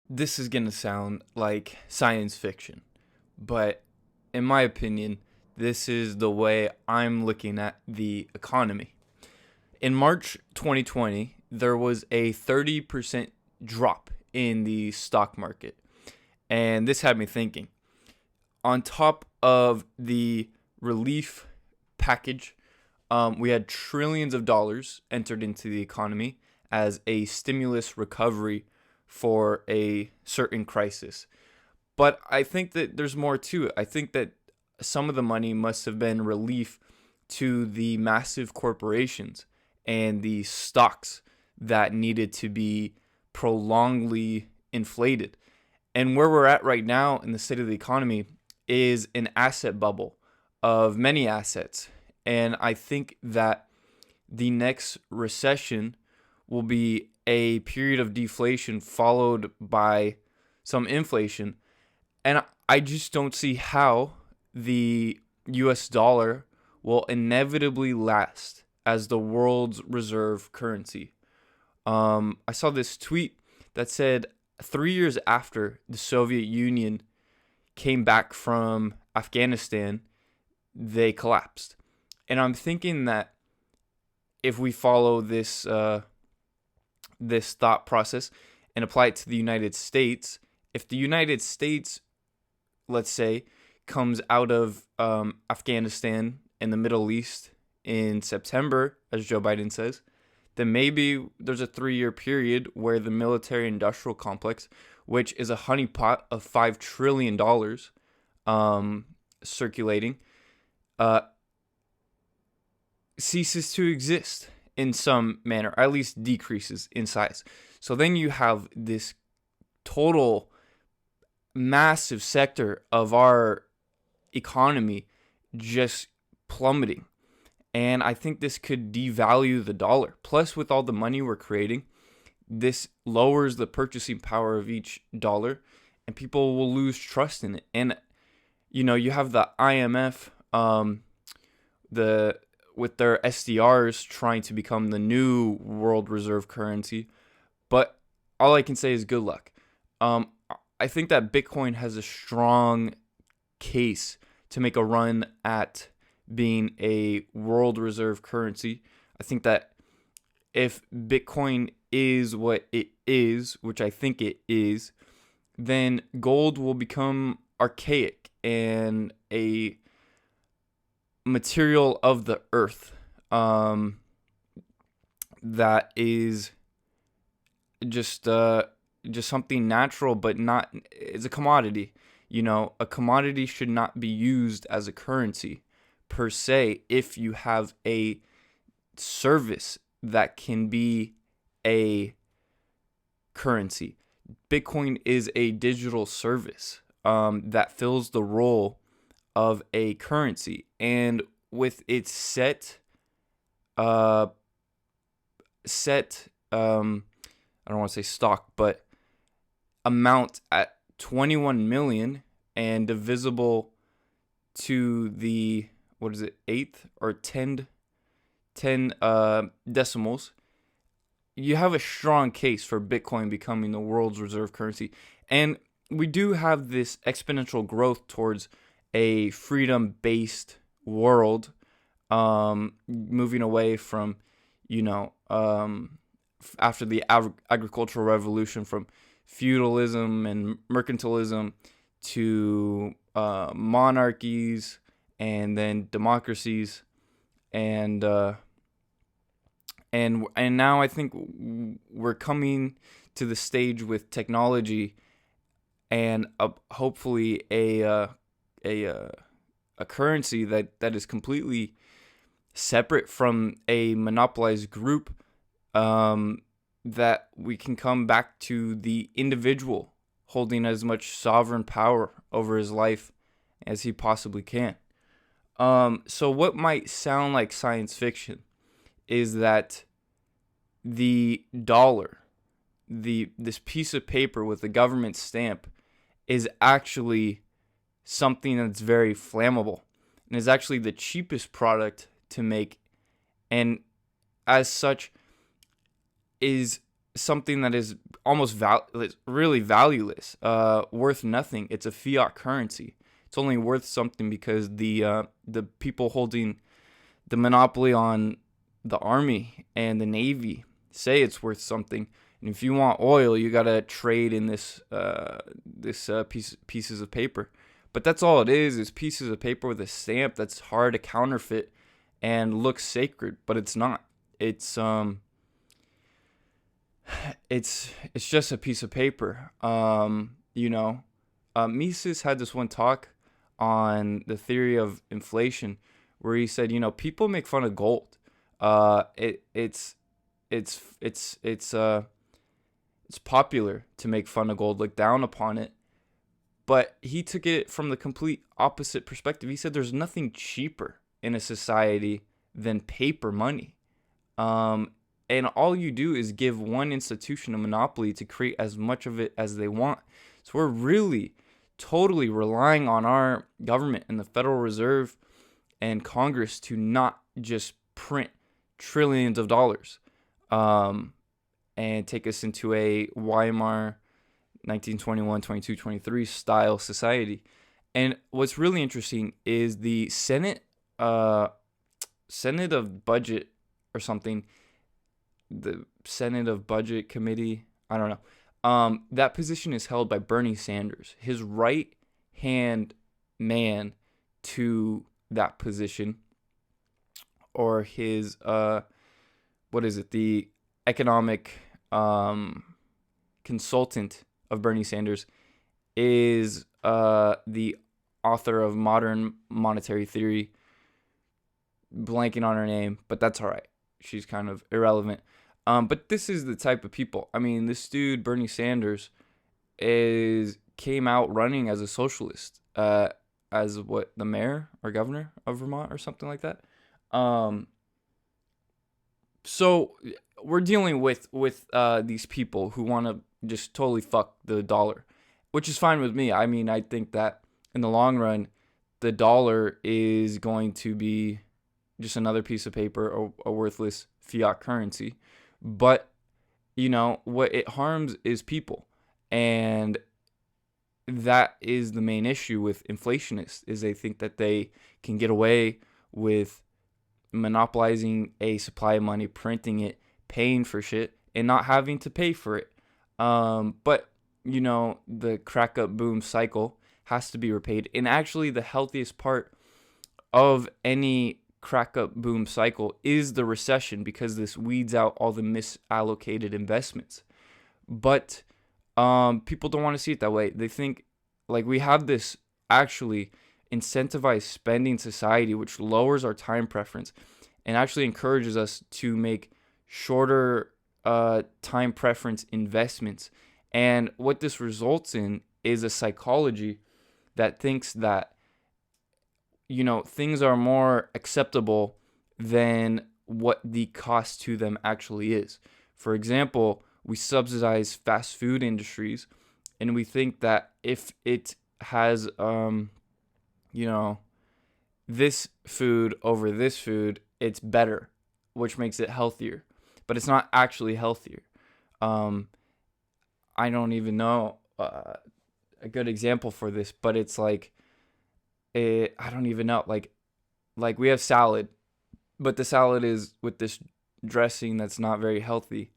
This is going to sound like science fiction, but in my opinion, this is the way I'm looking at the economy. In March 2020, there was a 30% drop in the stock market. And this had me thinking. On top of the relief package, we had trillions of dollars entered into the economy as a stimulus recovery for a certain crisis. But I think that there's more to it. I think that some of the money must have been relief to the massive corporations and the stocks that needed to be prolongedly inflated. And where we're at right now in the state of the economy is an asset bubble of many assets. And I think that the next recession will be a period of deflation followed by some inflation. And I just don't see how the US dollar will inevitably last as the world's reserve currency. I saw this tweet that said 3 years after the Soviet Union came back from Afghanistan, they collapsed. And I'm thinking that if we follow this thought process and apply it to the United States, if the United States, let's say, comes out of Afghanistan and the Middle East in September, as Joe Biden says, then maybe there's a 3 year period where the military industrial complex, which is a honeypot of $5 trillion circulating, ceases to exist in some manner, or at least decreases in size. So then you have this total massive sector of our economy just plummeting. And I think this could devalue the dollar. Plus, with all the money we're creating, this lowers the purchasing power of each dollar, and people will lose trust in it. And you have the IMF, with their SDRs trying to become the new world reserve currency. But all I can say is good luck. I think that Bitcoin has a strong case to make a run at being a world reserve currency. I think that if Bitcoin is what it is, which I think it is, then gold will become archaic and a material of the earth that is just something natural, but not is a commodity. A commodity should not be used as a currency per se if you have a service that can be a currency. Bitcoin is a digital service that fills the role of a currency, and with its set I don't want to say stock, but amount at 21 million and divisible to the, what is it, eighth or 10 decimals, you have a strong case for Bitcoin becoming the world's reserve currency. And we do have this exponential growth towards a freedom-based world, moving away from, after the agricultural revolution, from feudalism and mercantilism to monarchies and then democracies, and now I think we're coming to the stage with technology and hopefully a currency that is completely separate from a monopolized group, that we can come back to the individual holding as much sovereign power over his life as he possibly can. So what might sound like science fiction is that the dollar, this piece of paper with the government stamp, is actually something that's very flammable and is actually the cheapest product to make, and as such is something that is it's really valueless, worth nothing. It's a fiat currency. It's only worth something because the people holding the monopoly on the army and the navy say it's worth something. And if you want oil, you gotta trade in pieces of paper. But that's all it is pieces of paper with a stamp that's hard to counterfeit and looks sacred, but it's not. It's just a piece of paper. Mises had this one talk on the theory of inflation where he said, people make fun of gold. It's popular to make fun of gold, look down upon it. But he took it from the complete opposite perspective. He said there's nothing cheaper in a society than paper money. And all you do is give one institution a monopoly to create as much of it as they want. So we're really totally relying on our government and the Federal Reserve and Congress to not just print trillions of dollars and take us into a Weimar 1921, 22, 23 style society. And what's really interesting is the Senate of Budget or something, the Senate of Budget Committee, I don't know. That position is held by Bernie Sanders. His right hand man to that position, or his the economic consultant of Bernie Sanders, is the author of Modern Monetary Theory. Blanking on her name, but that's all right. She's kind of irrelevant. But this is the type of people. I mean, this dude, Bernie Sanders, came out running as a socialist, as the mayor or governor of Vermont or something like that. So we're dealing with these people who want to just totally fuck the dollar, which is fine with me. I mean, I think that in the long run, the dollar is going to be just another piece of paper or a worthless fiat currency. But, what it harms is people. And that is the main issue with inflationists, is they think that they can get away with monopolizing a supply of money, printing it, paying for shit, and not having to pay for it. But, the crack up boom cycle has to be repaid. And actually the healthiest part of any crack up boom cycle is the recession, because this weeds out all the misallocated investments. But people don't want to see it that way. They think we have this actually incentivized spending society, which lowers our time preference and actually encourages us to make shorter time preference investments. And what this results in is a psychology that thinks that things are more acceptable than what the cost to them actually is. For example, we subsidize fast food industries, and we think that if it has, this food over this food, it's better, which makes it healthier. But it's not actually healthier. I don't even know a good example for this, but it's I don't even know. Like we have salad, but the salad is with this dressing that's not very healthy.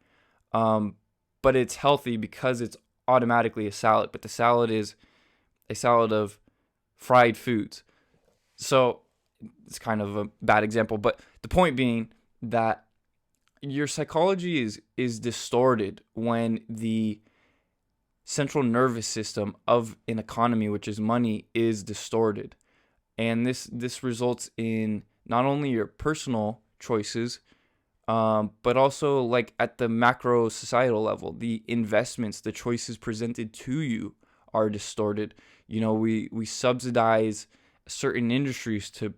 But it's healthy because it's automatically a salad. But the salad is a salad of fried foods. So it's kind of a bad example. But the point being that your psychology is distorted when the central nervous system of an economy, which is money, is distorted. And this results in not only your personal choices, but also at the macro societal level, the investments, the choices presented to you are distorted. We subsidize certain industries to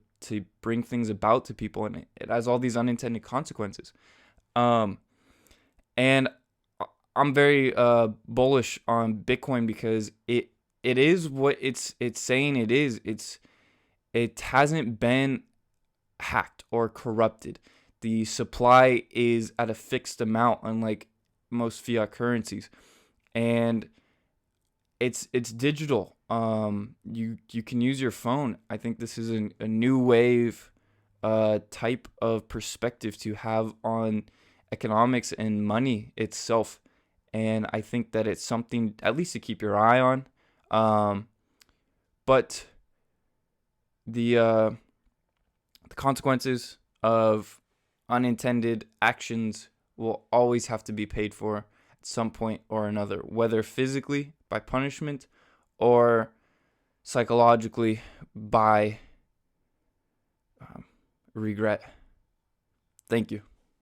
bring things about to people, and it has all these unintended consequences. And I'm very bullish on Bitcoin because it is what it's saying it is. It hasn't been hacked or corrupted. The supply is at a fixed amount, unlike most fiat currencies. and it's digital. You can use your phone. I think this is a new wave type of perspective to have on economics and money itself. And I think that it's something at least to keep your eye on. But the consequences of unintended actions will always have to be paid for at some point or another, whether physically by punishment or psychologically by regret. Thank you.